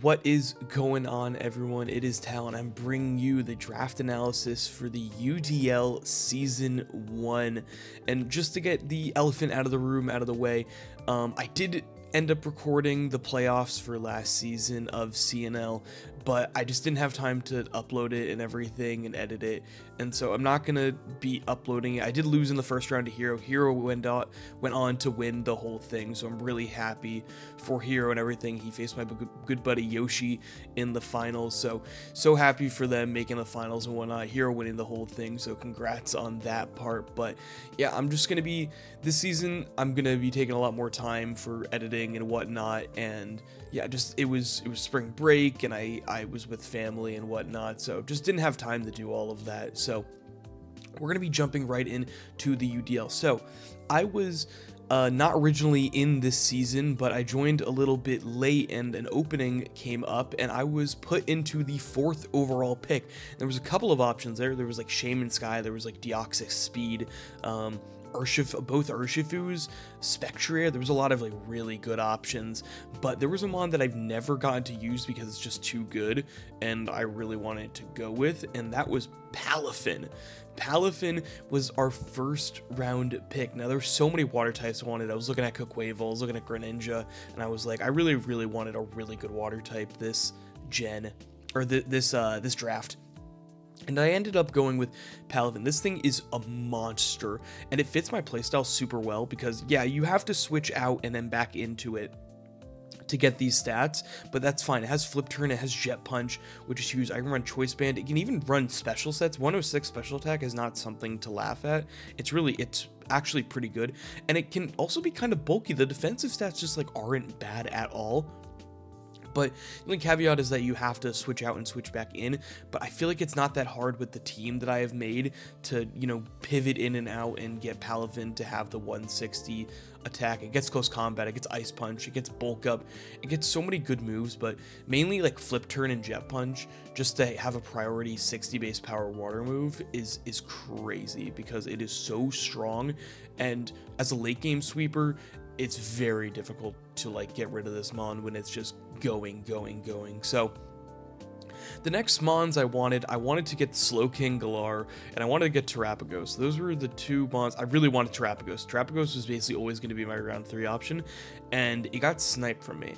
What is going on, everyone? It is Tal, and I'm bringing you the draft analysis for the UDL Season 1. And just to get the elephant out of the room, out of the way, I did end up recording the playoffs for last season of CNL, but I just didn't have time to upload it and everything and edit it, and so I'm not gonna be uploading it. I did lose in the first round to Hero. Hero went on to win the whole thing, so I'm really happy for Hero and everything. He faced my good buddy Yoshi in the finals, so happy for them making the finals and whatnot. Hero winning the whole thing, so congrats on that part. But yeah, I'm just gonna be, this season I'm gonna be taking a lot more time for editing and whatnot, and yeah, just it was spring break and I was with family and whatnot, so just didn't have time to do all of that. So we're gonna be jumping right into the UDL. So I was not originally in this season, but I joined a little bit late and an opening came up and I was put into the 4th overall pick. There was a couple of options there. There was like Shaman Sky, there was like Deoxys Speed, both Urshifus, Spectria. There was a lot of like really good options, but there was a mon that I've never gotten to use because it's just too good and I really wanted to go with, and that was Palafin. Palafin was our first round pick. Now there's so many water types I wanted. I was looking at Cookwavel, I was looking at Greninja, and I was like, I really wanted a really good water type this gen, or this draft. And I ended up going with Palafin. This thing is a monster, and it fits my playstyle super well because, yeah, you have to switch out and then back into it to get these stats, but that's fine. It has Flip Turn, it has Jet Punch, which is huge. I can run Choice Band. It can even run special sets. 106 special attack is not something to laugh at. It's actually pretty good, and it can also be kind of bulky. The defensive stats just like aren't bad at all. But the only caveat is that you have to switch out and switch back in, but I feel like it's not that hard with the team that I have made to, you know, pivot in and out and get Palafin to have the 160 attack. It gets close combat, it gets Ice Punch, it gets Bulk Up, it gets so many good moves, but mainly like Flip Turn and Jet Punch, just to have a priority 60 base power water move is crazy because it is so strong, and as a late game sweeper, it's very difficult to like get rid of this mon when it's just going. So the next mons I wanted to get Slowking Galar, and I wanted to get Terapagos. Those were the two mons. I really wanted Terapagos. Terapagos was basically always going to be my round 3 option, and it got sniped from me.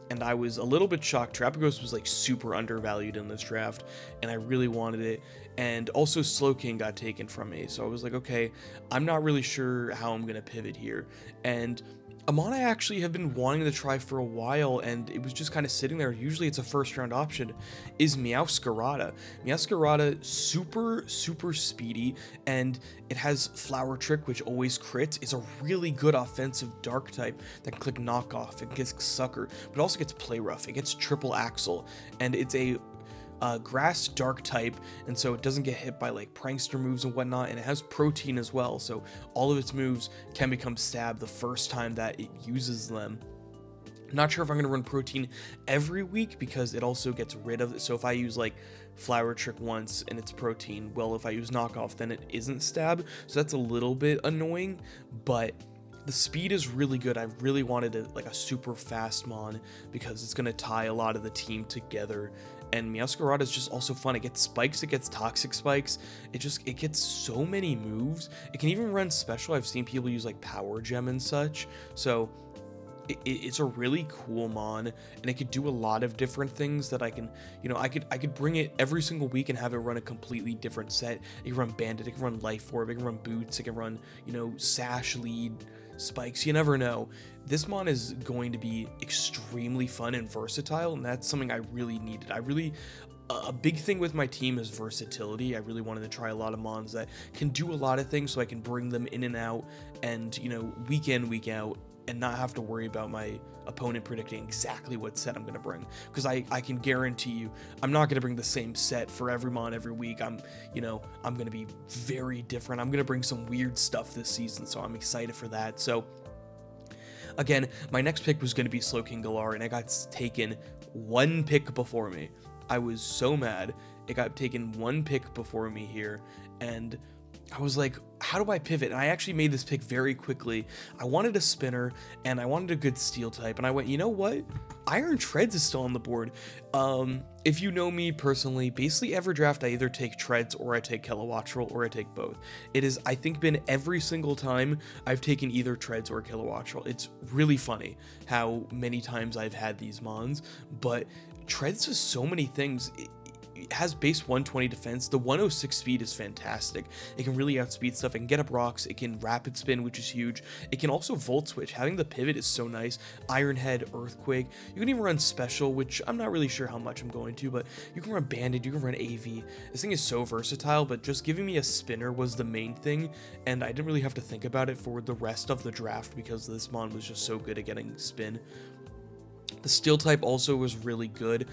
And I was a little bit shocked. Terapagos was like super undervalued in this draft, and I really wanted it. And also Slowking got taken from me, so I was like, okay, I'm not really sure how I'm gonna pivot here. And a mon I actually have been wanting to try for a while, and it was just kind of sitting there. Usually it's a first round option, is Meowscarada. Meowscarada, super speedy, and it has Flower Trick, which always crits. It's a really good offensive dark type that can click Knockoff. It gets Sucker, but it also gets Play Rough. It gets Triple Axle, and it's a grass dark type, and so it doesn't get hit by like prankster moves and whatnot, and it has protein as well, so all of its moves can become stab the first time that it uses them. Not sure if I'm going to run protein every week because it also gets rid of it. So if I use like Flower Trick once and it's protein, well, if I use Knockoff then it isn't stab, so that's a little bit annoying, but the speed is really good. I really wanted a super fast mon because it's going to tie a lot of the team together. And Meowscarada is just also fun. It gets spikes, it gets toxic spikes. It gets so many moves. It can even run special. I've seen people use like Power Gem and such. So it's a really cool mon, and it could do a lot of different things that I can, you know, I could bring it every single week and have it run a completely different set. It can run Bandit, it can run Life Orb, it can run Boots, it can run, you know, Sash Lead, Spikes. You never know. This mon is going to be extremely fun and versatile, and that's something I really needed. A big thing with my team is versatility. I really wanted to try a lot of mons that can do a lot of things so I can bring them in and out, and, you know, week in, week out, and not have to worry about my opponent predicting exactly what set I'm going to bring, because I can guarantee you I'm not going to bring the same set for every mon every week. I'm going to be very different. I'm going to bring some weird stuff this season, so I'm excited for that. So again, my next pick was going to be Slowking Galar, and it got taken one pick before me. I was so mad. It got taken one pick before me here, and I was like, how do I pivot? And I actually made this pick very quickly. I wanted a spinner, and I wanted a good steel type, and I went, you know what? Iron Treads is still on the board. If you know me personally, basically every draft I either take Treads or I take Kilowattrel or I take both. It has, I think, been every single time I've taken either Treads or Kilowattrel. It's really funny how many times I've had these mons, but Treads does so many things. It has base 120 defense. The 106 speed is fantastic. It can really outspeed stuff. It can get up rocks. It can rapid spin, which is huge. It can also volt switch. Having the pivot is so nice. Iron Head, Earthquake. You can even run special, which I'm not really sure how much I'm going to, but you can run Banded. You can run AV. This thing is so versatile, but just giving me a spinner was the main thing, and I didn't really have to think about it for the rest of the draft because this mon was just so good at getting spin. The steel type also was really good.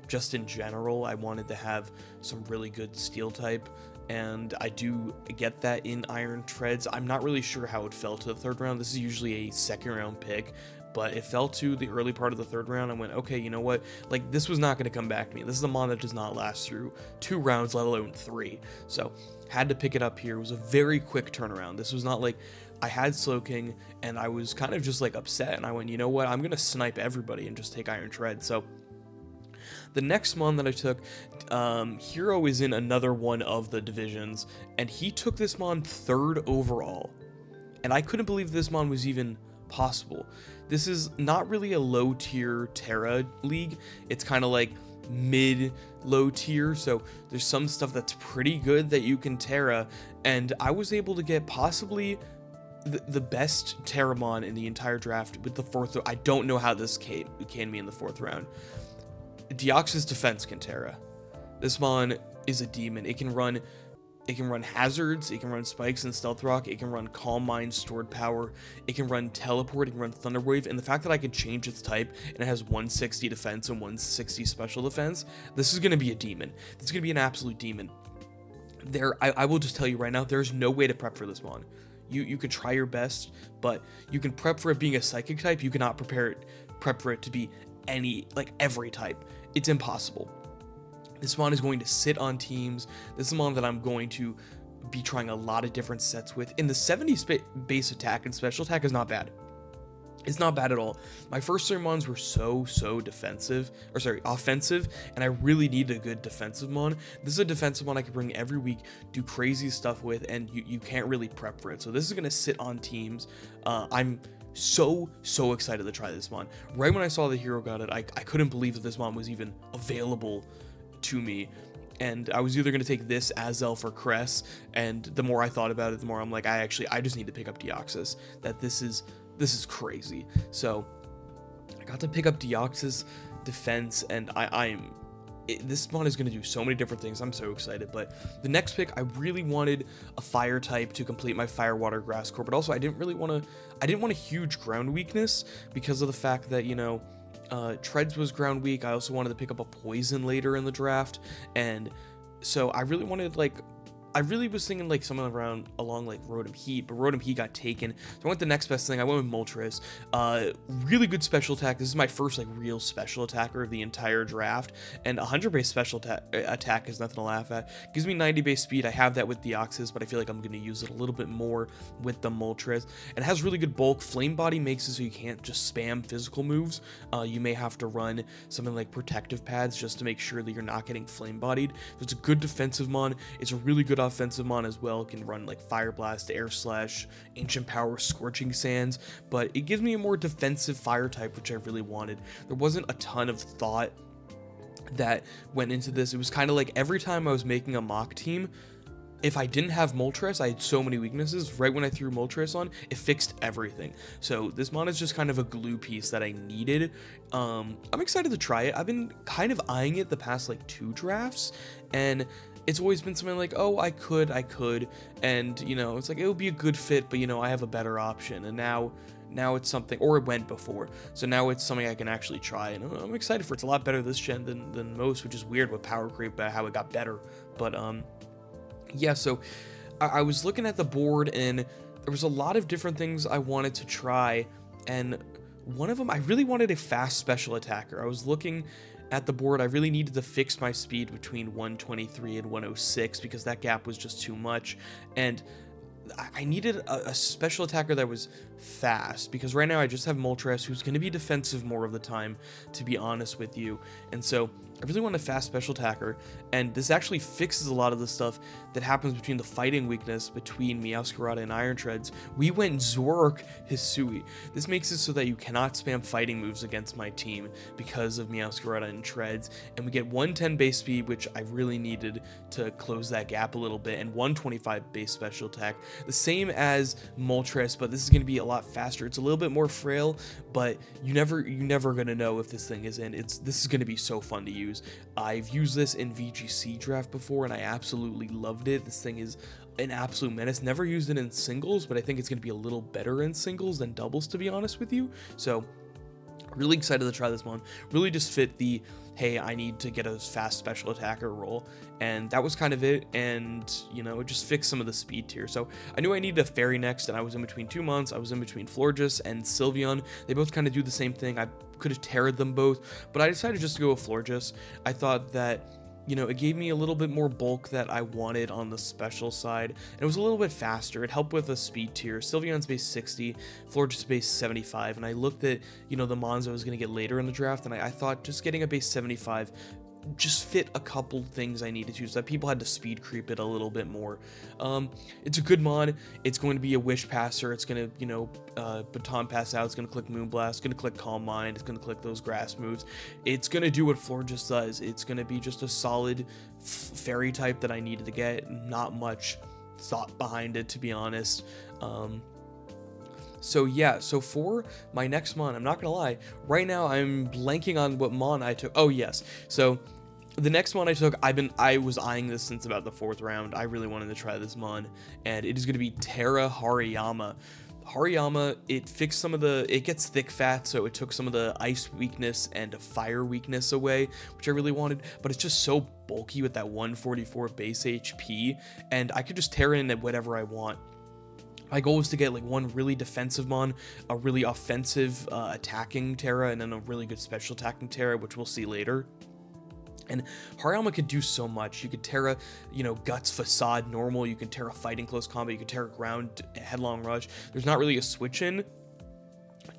Just in general, I wanted to have some really good steel type, and I do get that in Iron Treads. I'm not really sure how it fell to the third round. This is usually a second round pick, but it fell to the early part of the third round. I went, okay, you know what? Like, this was not going to come back to me. This is a mon that does not last through 2 rounds, let alone 3. So, had to pick it up here. It was a very quick turnaround. This was not like I had Slowking, and I was kind of just like upset, and I went, you know what? I'm going to snipe everybody and just take Iron Tread. So, the next mon that I took, Hero is in another one of the divisions, and he took this mon 3rd overall. And I couldn't believe this mon was even possible. This is not really a low tier Terra league. It's kind of like mid low tier, so there's some stuff that's pretty good that you can Terra, and I was able to get possibly the best Terramon in the entire draft with the 4th. I don't know how this came me in the 4th round. Deoxys Defense can Terra. This mon is a demon. It can run hazards, it can run spikes and stealth rock, it can run calm mind, stored power, it can run teleport, it can run thunder wave, and the fact that I can change its type and it has 160 defense and 160 special defense, this is going to be a demon. This is going to be an absolute demon. I will just tell you right now, there's no way to prep for this mon. You can try your best, but you can prep for it being a psychic type. You cannot prep for it to be every type. It's impossible. This mon is going to sit on teams. This is a mon that I'm going to be trying a lot of different sets with. In the 70 base attack and special attack is not bad. It's not bad at all. My first 3 mons were so offensive, and I really need a good defensive mon. This is a defensive mon I can bring every week, do crazy stuff with, and you can't really prep for it. So this is going to sit on teams. I'm so excited to try this mon. Right when I saw the hero got it, I couldn't believe that this mon was even available to me, and I was either going to take this Azelf or Cress, and the more I thought about it, the more I'm like, I just need to pick up Deoxys. That this is crazy. So I got to pick up Deoxys Defense, and this mon is going to do so many different things. I'm so excited. But the next pick, I really wanted a fire type to complete my fire, water, grass core, but also I didn't want a huge ground weakness because of the fact that, you know, Treads was ground weak. I also wanted to pick up a poison later in the draft, and so I really wanted, I really was thinking something along Rotom Heat, but Rotom Heat got taken. So I went the next best thing. I went with Moltres. Really good special attack. This is my first real special attacker of the entire draft, and 100 base special attack is nothing to laugh at. Gives me 90 base speed. I have that with Deoxys, but I feel like I'm going to use it a little bit more with the Moltres. It has really good bulk. Flame Body makes it so you can't just spam physical moves. You may have to run something like Protective Pads just to make sure that you're not getting flame bodied. So it's a good defensive mon. It's a really good offensive mon as well. It can run Fire Blast, Air Slash, Ancient Power, Scorching Sands, but it gives me a more defensive fire type, which I really wanted. There wasn't a ton of thought that went into this. It was kind of every time I was making a mock team, if I didn't have Moltres, I had so many weaknesses. Right when I threw Moltres on, it fixed everything. So this mon is just kind of a glue piece that I needed. I'm excited to try it. I've been kind of eyeing it the past 2 drafts, and it's always been something oh, I could, and, you know, it's it would be a good fit, but, you know, I have a better option, and now it's something, or it went before, so now it's something I can actually try, and I'm excited for it. It's a lot better this gen than most, which is weird with Power Creep, about how it got better, but, yeah, so I was looking at the board, and there was a lot of different things I wanted to try, and one of them, I really wanted a fast special attacker. I was looking at the board. I really needed to fix my speed between 123 and 106 because that gap was just too much, and I needed a special attacker that was fast, because right now I just have Moltres, who's going to be defensive more of the time, to be honest with you. And so I really want a fast special attacker, and this actually fixes a lot of the stuff that happens between the fighting weakness between Meowscarada and Iron Treads. We went Zoroark Hisui. This makes it so that you cannot spam fighting moves against my team because of Meowscarada and Treads, and we get 110 base speed, which I really needed to close that gap a little bit, and 125 base special attack. The same as Moltres, but this is going to be a lot faster. It's a little bit more frail, but you're never going to know if this thing is in. This is going to be so fun to use. I've used this in VGC draft before, and I absolutely loved it. This thing is an absolute menace. Never used it in singles, but I think it's going to be a little better in singles than doubles, to be honest with you. So really excited to try this one. Really just fit the, hey, I need to get a fast special attacker role, and that was kind of it. And you know, it just fixed some of the speed tier. So I knew I needed a fairy next, and I was in between two Mons. I was in between Florges and Sylveon. They both kind of do the same thing. I could have terrored them both, but I decided just to go with Florges. I thought that, you know, it gave me a little bit more bulk that I wanted on the special side, and it was a little bit faster. It helped with a speed tier. Sylveon's base 60, Florges base 75, and I looked at, you know, the Mons I was going to get later in the draft, and I thought just getting a base 75 just fit a couple things I needed to, so that people had to speed creep it a little bit more. It's a good mod. It's going to be a Wish Passer. It's going to, you know, Baton Pass Out. It's going to click Moonblast. It's going to click Calm Mind. It's going to click those grass moves. It's going to do what Florges does. It's going to be just a solid fairy type that I needed to get. Not much thought behind it, to be honest. So yeah, so for my next Mon, I'm not gonna lie, right now I'm blanking on what Mon I took. Oh yes, so the next Mon I took, I was eyeing this since about the 4th round. I really wanted to try this Mon, and it is gonna be Terra Hariyama. Hariyama, it fixed some of it gets thick fat, so it took some of the ice weakness and fire weakness away, which I really wanted, but it's just so bulky with that 144 base HP, and I could just Terra in at whatever I want. My goal was to get like one really defensive Mon, a really offensive attacking Terra, and then a really good special attacking Terra, which we'll see later. And Hariyama could do so much. You could Terra, you know, Guts, Facade, Normal. You can Terra Fighting Close Combat. You can Terra Ground, Headlong Rush. There's not really a switch in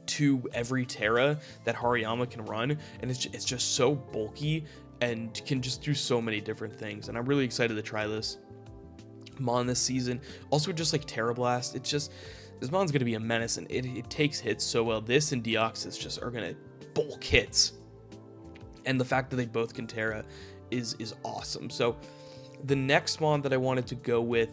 to every Terra that Hariyama can run, and it's just so bulky and can just do so many different things. And I'm really excited to try this Mon this season. Also, just like Terra Blast, it's just, this Mon's gonna be a menace, and it takes hits so well. This and Deoxys just are gonna bulk hits, and the fact that they both can Terra is awesome. So the next Mon that I wanted to go with,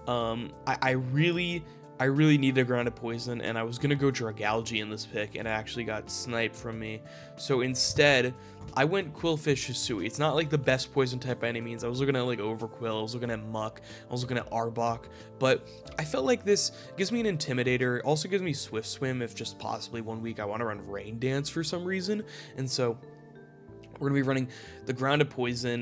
I really needed a Grounded Poison, and I was gonna go Dragalge in this pick, and it actually got sniped from me. So instead, I went Quillfish Hisui. It's not like the best poison type by any means. I was looking at like Overquill, I was looking at Muck, I was looking at Arbok, but I felt like this gives me an Intimidator. It also gives me Swift Swim if just possibly one week I want to run Rain Dance for some reason, and so we're going to be running the Grounded Poison,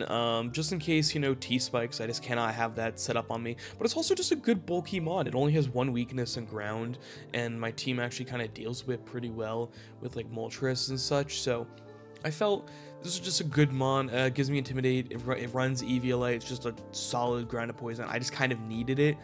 just in case, you know, T-Spikes, I just cannot have that set up on me. But it's also just a good bulky mod. It only has one weakness in Ground, and my team actually kind of deals with it pretty well with, like, Moltres and such. So I felt this is just a good Mon. It gives me Intimidate. It runs EVLA. It's just a solid Grounded Poison. I just kind of needed it.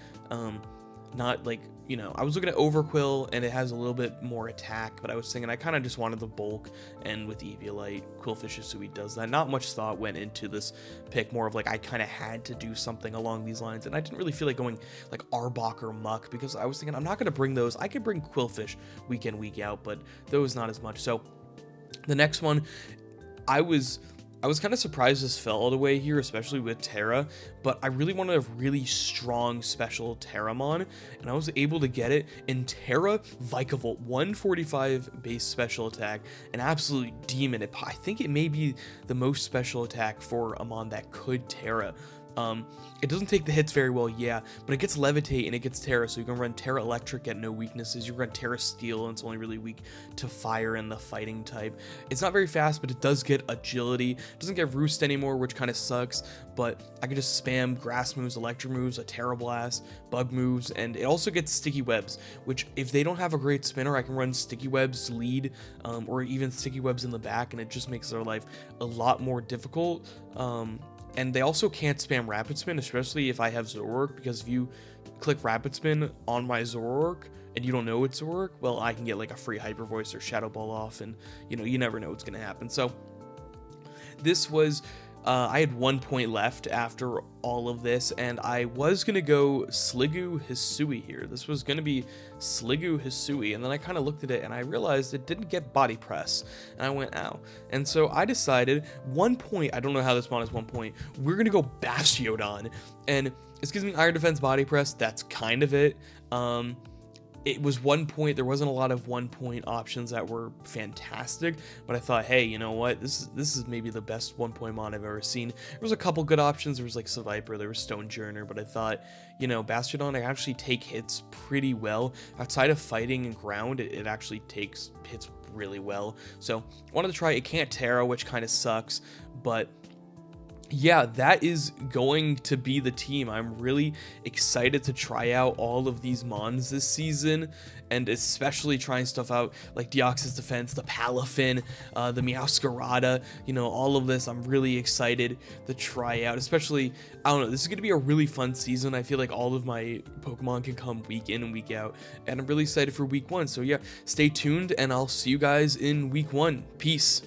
Not like, you know, I was looking at Overquill, and it has a little bit more attack, but I was thinking I kind of just wanted the bulk, and with Eviolite, Quillfish Hisui does that. Not much thought went into this pick, more of like I kind of had to do something along these lines, and I didn't really feel like going like Arbok or Muck, because I was thinking I'm not going to bring those. I could bring Quillfish week in, week out, but those not as much. So the next one, I was kind of surprised this fell all the way here, especially with Terra, but I really wanted a really strong special Terramon, and I was able to get it in Terra Vikavolt, 145 base special attack, an absolute demon. I think it may be the most special attack for a Mon that could Terra. It doesn't take the hits very well, yeah, but it gets Levitate and it gets Terra, so you can run Terra Electric at no weaknesses. You run Terra Steel, and it's only really weak to Fire and the Fighting type. It's not very fast, but it does get Agility. It doesn't get Roost anymore, which kind of sucks, but I can just spam Grass moves, Electric moves, a Terra Blast, Bug moves, and it also gets Sticky Webs, which if they don't have a great spinner, I can run Sticky Webs lead, or even Sticky Webs in the back, and it just makes their life a lot more difficult. And they also can't spam Rapid Spin, especially if I have Zoroark, because if you click Rapid Spin on my Zoroark and you don't know it's Zoroark, well, I can get like a free Hyper Voice or Shadow Ball off, and you never know what's going to happen. So this was, I had 1 point left after all of this, and I was going to go Sliggoo Hisui here. This was going to be Sliggoo Hisui, and then I kind of looked at it and I realized it didn't get Body Press, and I went, ow. And so I decided 1 point, I don't know how this mon is 1 point, we're going to go Bastiodon, and this gives me Iron Defense, Body Press. That's kind of it. It was 1 point. There wasn't a lot of 1 point options that were fantastic, but I thought, hey, you know what? This is maybe the best 1 point mon I've ever seen. There was a couple good options. There was like Seviper, there was Stonejourner, but I thought, Bastiodon, I actually take hits pretty well. Outside of fighting and ground, it actually takes hits really well. So I wanted to try. It can't Terra, which kind of sucks, but yeah, that is going to be the team. I'm really excited to try out all of these mons this season, and especially trying stuff out like Deoxys Defense, the Palafin, the Meowscarada, all of this. I'm really excited to try out, especially, I don't know, this is going to be a really fun season. I feel like all of my Pokemon can come week in and week out, and I'm really excited for week 1. So yeah, stay tuned, and I'll see you guys in week 1. Peace.